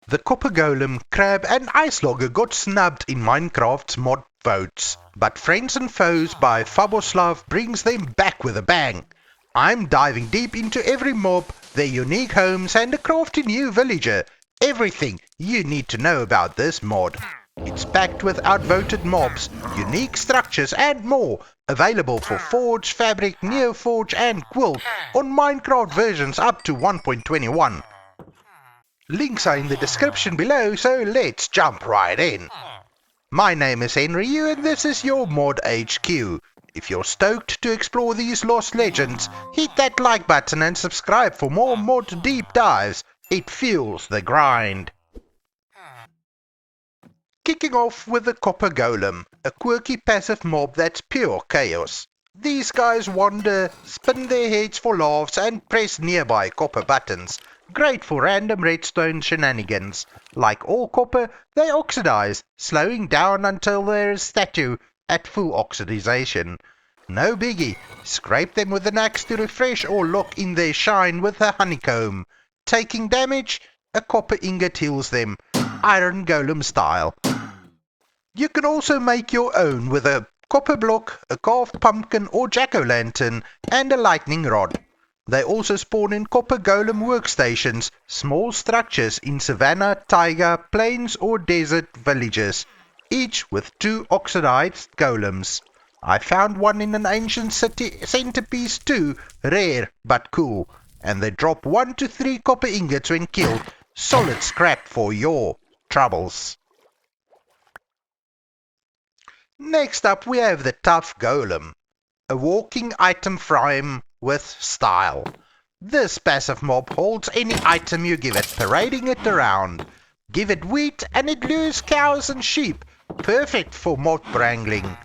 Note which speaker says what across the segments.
Speaker 1: The Copper Golem, Crab and Iceologer got snubbed in Minecraft's mod votes, but Friends and Foes by Faboslav brings them back with a bang. I'm diving deep into every mob, their unique homes and a crafty new villager. Everything you need to know about this mod. It's packed with outvoted mobs, unique structures and more, available for Forge, Fabric, NeoForge and Quilt on Minecraft versions up to 1.21. Links are in the description below, so let's jump right in. My name is henriU and this is your Mod HQ. If you're stoked to explore these lost legends, hit that like button and subscribe for more mod deep dives. It fuels the grind. Kicking off with the Copper Golem, a quirky passive mob that's pure chaos. These guys wander, spin their heads for laughs and press nearby copper buttons. Great for random redstone shenanigans. Like all copper, they oxidize, slowing down until they're a statue at full oxidization. No biggie, scrape them with an axe to refresh or lock in their shine with a honeycomb. Taking damage, a copper ingot heals them, Iron Golem style. You can also make your own with a copper block, a carved pumpkin or jack-o'-lantern, and a lightning rod. They also spawn in Copper Golem workstations, small structures in savanna, taiga, plains or desert villages, each with 2 oxidized golems. I found one in an ancient city centerpiece too, rare but cool, and they drop 1 to 3 copper ingots when killed, solid scrap for your troubles. Next up we have the Tuff Golem, a walking item frame with style. This passive mob holds any item you give it, parading it around. Give it wheat and it lures cows and sheep, perfect for mob wrangling.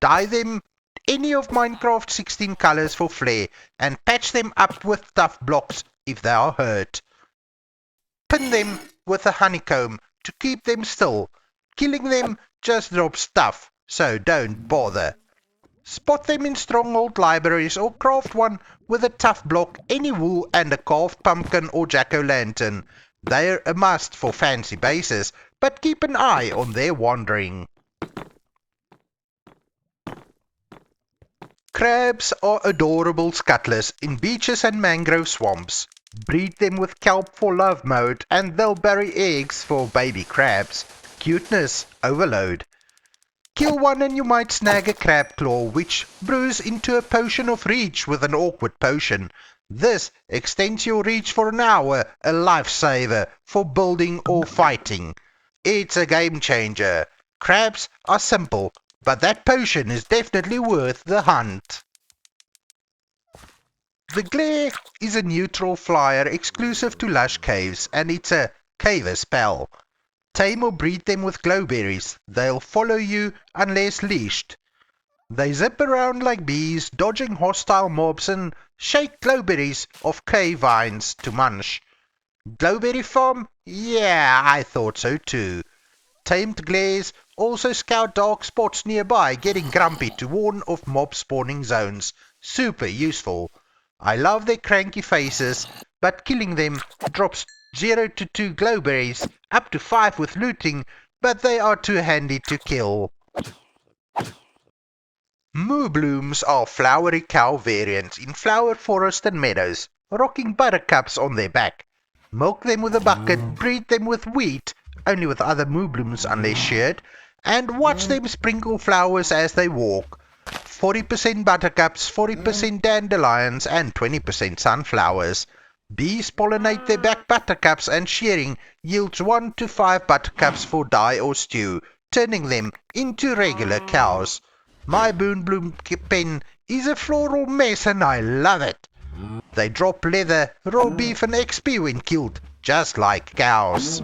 Speaker 1: Dye them any of Minecraft's 16 colors for flair and patch them up with tough blocks if they are hurt. Pin them with a honeycomb to keep them still. Killing them just drops stuff, so don't bother. Spot them in stronghold libraries or craft one with a tough block, any wool and a carved pumpkin or jack-o'-lantern. They're a must for fancy bases, but keep an eye on their wandering. Crabs are adorable scuttlers in beaches and mangrove swamps. Breed them with kelp for love mode and they'll bury eggs for baby crabs. Cuteness overload. Kill one and you might snag a crab claw which brews into a potion of reach with an awkward potion. This extends your reach for an hour, a lifesaver for building or fighting. It's a game changer. Crabs are simple, but that potion is definitely worth the hunt. The Glare is a neutral flyer exclusive to lush caves and it's a caver spell. Tame or breed them with glowberries. They'll follow you unless leashed. They zip around like bees, dodging hostile mobs and shake glowberries off cave vines to munch. Glowberry farm? Yeah, I thought so too. Tamed glares also scout dark spots nearby, getting grumpy to warn of mob spawning zones. Super useful. I love their cranky faces, but killing them drops 0 to 2 glowberries, up to 5 with looting, but they are too handy to kill. Mooblooms are flowery cow variants in flower forest and meadows, rocking buttercups on their back. Milk them with a bucket, breed them with wheat, only with other mooblooms unless shared, and watch them sprinkle flowers as they walk. 40% buttercups, 40% dandelions, and 20% sunflowers. Bees pollinate their back buttercups and shearing yields 1 to 5 buttercups for dye or stew, turning them into regular cows. My Moobloom pen is a floral mess and I love it. They drop leather, raw beef and XP when killed, just like cows.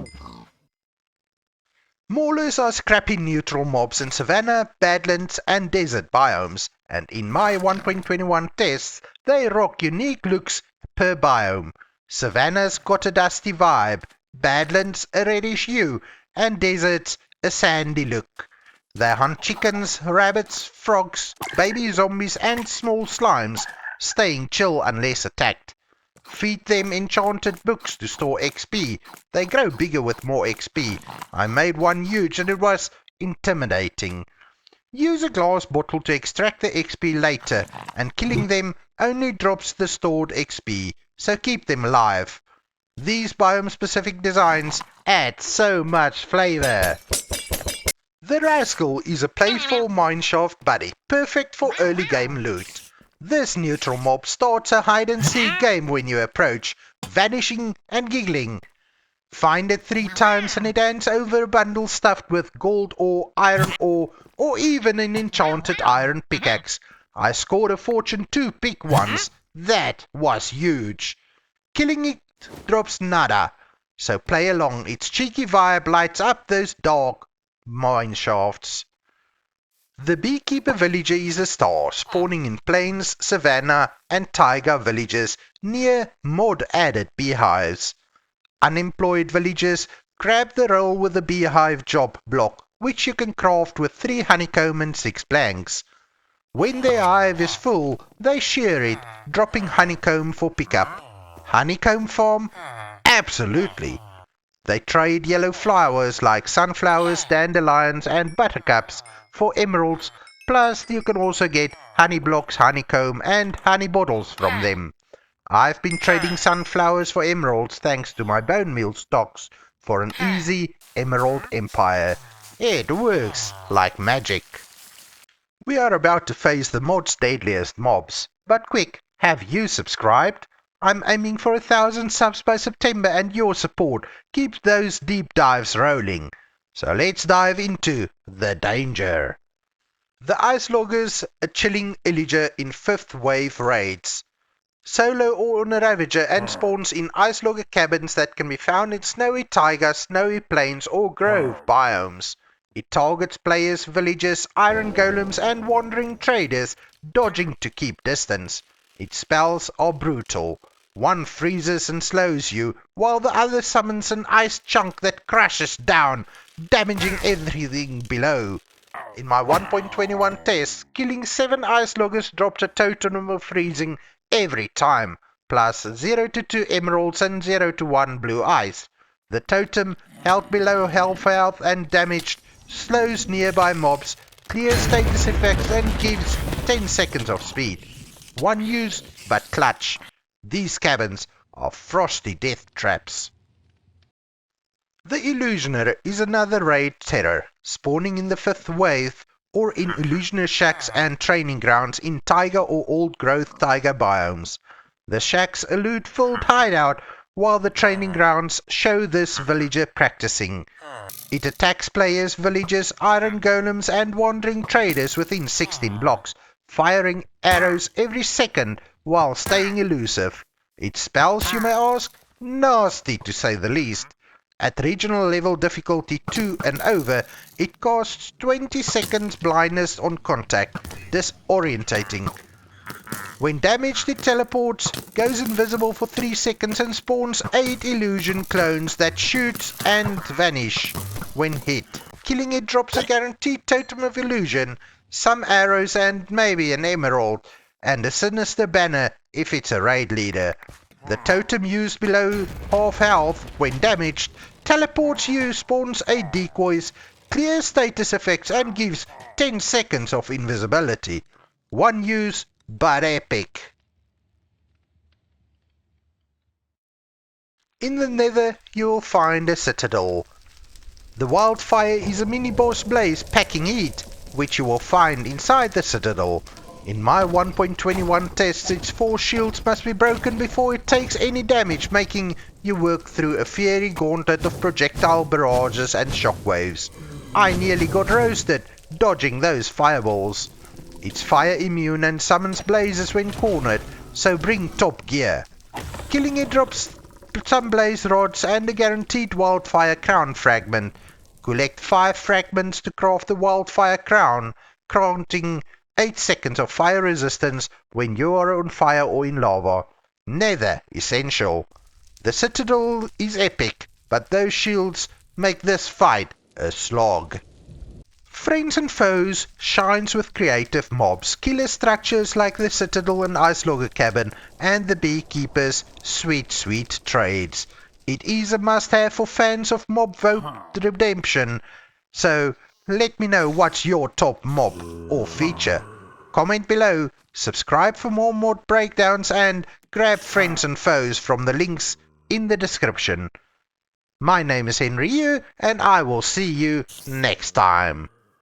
Speaker 1: Maulers are scrappy neutral mobs in savanna, badlands and desert biomes, and in my 1.21 tests, they rock unique looks per biome. Savannah's got a dusty vibe, badlands a reddish hue, and deserts a sandy look. They hunt chickens, rabbits, frogs, baby zombies and small slimes, staying chill unless attacked. Feed them enchanted books to store XP. They grow bigger with more XP. I made one huge and it was intimidating. Use a glass bottle to extract the XP later, and killing them only drops the stored XP, so keep them alive. These biome-specific designs add so much flavor. The Rascal is a playful mineshaft buddy, perfect for early game loot. This neutral mob starts a hide-and-seek game when you approach, vanishing and giggling. Find it 3 times and it hands over a bundle stuffed with gold ore, iron ore, or even an enchanted iron pickaxe. I scored a fortune 2 pick once. That was huge. Killing it drops nada, so play along. Its cheeky vibe lights up those dark mine shafts. The Beekeeper villager is a star, spawning in plains, savanna, and taiga villages near mod-added beehives. Unemployed villagers grab the role with the beehive job block, which you can craft with 3 honeycomb and 6 planks. When their hive is full, they shear it, dropping honeycomb for pickup. Honeycomb farm? Absolutely! They trade yellow flowers like sunflowers, dandelions, and buttercups for emeralds, plus you can also get honey blocks, honeycomb, and honey bottles from them. I've been trading sunflowers for emeralds thanks to my bone meal stocks for an easy emerald empire. It works like magic. We are about to face the mod's deadliest mobs, but quick, have you subscribed? I'm aiming for 1,000 subs by September and your support keeps those deep dives rolling. So let's dive into the danger. The Iceologer's a chilling illager in 5th wave raids. Solo or on a Ravager and spawns in Iceologer cabins that can be found in snowy taiga, snowy plains or grove biomes. It targets players, villagers, iron golems and wandering traders, dodging to keep distance. Its spells are brutal. One freezes and slows you, while the other summons an ice chunk that crashes down, damaging everything below. In my 1.21 test, killing 7 Iceologers dropped a totem of freezing every time, plus 0 to 2 emeralds and 0 to 1 blue ice. The totem, held below health and damaged, slows nearby mobs, clears status effects and gives 10 seconds of speed. One use, but clutch. These cabins are frosty death traps. The Illusioner is another raid terror, spawning in the 5th wave or in Illusioner shacks and training grounds in taiga or old growth taiga biomes. The shacks elude filled hideout, while the training grounds show this villager practicing. It attacks players, villagers, iron golems and wandering traders within 16 blocks, firing arrows every second while staying elusive. Its spells, you may ask? Nasty to say the least. At regional level difficulty 2 and over, it casts 20 seconds blindness on contact, disorientating. When damaged it teleports, goes invisible for 3 seconds and spawns 8 illusion clones that shoot and vanish when hit. Killing it drops a guaranteed totem of illusion, some arrows and maybe an emerald, and a sinister banner if it's a raid leader. The totem used below half health when damaged teleports you, spawns 8 decoys, clears status effects and gives 10 seconds of invisibility. One use, but epic. In the nether you'll find a citadel. The Wildfire is a mini-boss blaze packing heat, which you will find inside the citadel. In my 1.21 tests, its 4 shields must be broken before it takes any damage, making you work through a fiery gauntlet of projectile barrages and shockwaves. I nearly got roasted, dodging those fireballs. It's fire immune and summons blazes when cornered, so bring top gear. Killing it drops some blaze rods and a guaranteed Wildfire crown fragment. Collect 5 fragments to craft the Wildfire crown, granting 8 seconds of fire resistance when you are on fire or in lava. Nether essential. The citadel is epic, but those shields make this fight a slog. Friends and foes shines with creative mobs, killer structures like the Citadel and Iceologer cabin, and the Beekeeper's sweet trades. It is a must-have for fans of mob vote redemption. So let me know what's your top mob or feature. Comment below, subscribe for more mod breakdowns, and grab friends and foes from the links in the description. My name is henriU, and I will see you next time.